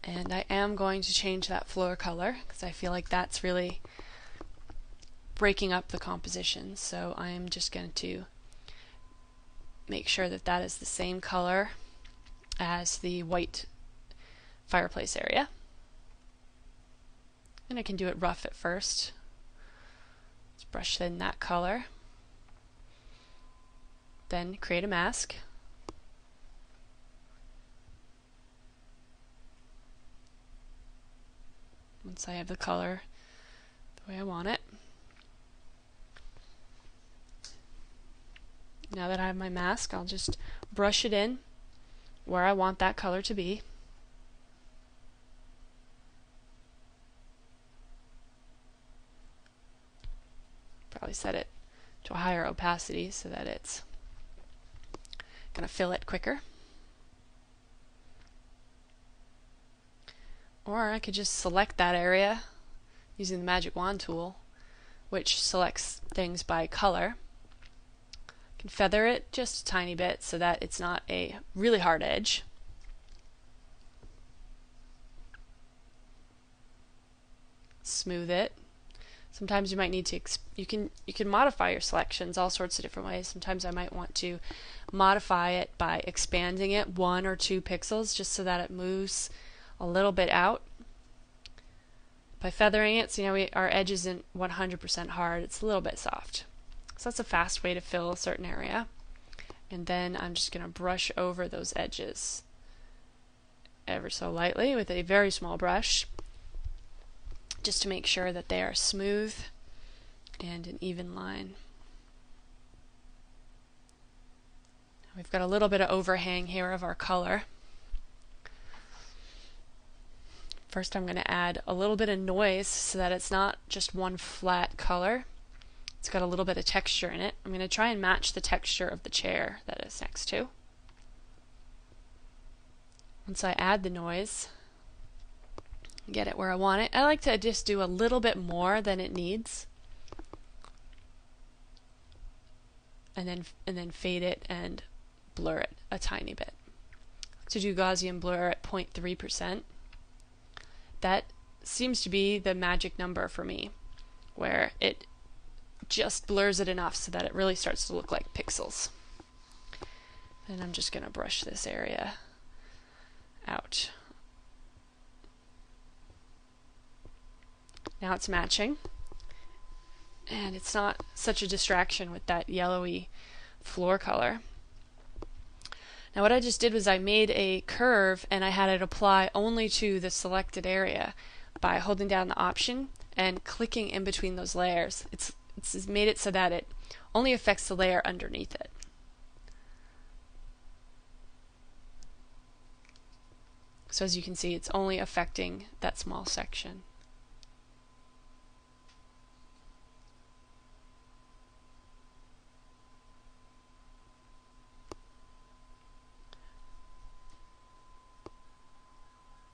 And I am going to change that floor color because I feel like that's really breaking up the composition. So I am just going to make sure that that is the same color as the white fireplace area. And I can do it rough at first. Let's brush in that color. Then create a mask. Once I have the color the way I want it. Now that I have my mask, I'll just brush it in where I want that color to be. Probably set it to a higher opacity so that it's going to fill it quicker. Or I could just select that area using the magic wand tool, which selects things by color. I can feather it just a tiny bit so that it's not a really hard edge. Smooth it. Sometimes you might need to you can modify your selections all sorts of different ways. Sometimes I might want to modify it by expanding it 1 or 2 pixels just so that it moves a little bit out. By feathering it, so our edge isn't 100% hard, it's a little bit soft. So that's a fast way to fill a certain area. And then I'm just going to brush over those edges ever so lightly with a very small brush, just to make sure that they are smooth and an even line. We've got a little bit of overhang here of our color. First I'm going to add a little bit of noise so that it's not just one flat color. It's got a little bit of texture in it. I'm going to try and match the texture of the chair that it's next to. Once I add the noise, get it where I want it. I like to just do a little bit more than it needs, and then fade it and blur it a tiny bit. To do Gaussian blur at 0.3%. That seems to be the magic number for me, where it just blurs it enough so that it really starts to look like pixels. And I'm just going to brush this area out. Now it's matching, and it's not such a distraction with that yellowy floor color. Now what I just did was I made a curve and I had it apply only to the selected area by holding down the Option and clicking in between those layers. It's made it so that it only affects the layer underneath it. So as you can see, it's only affecting that small section.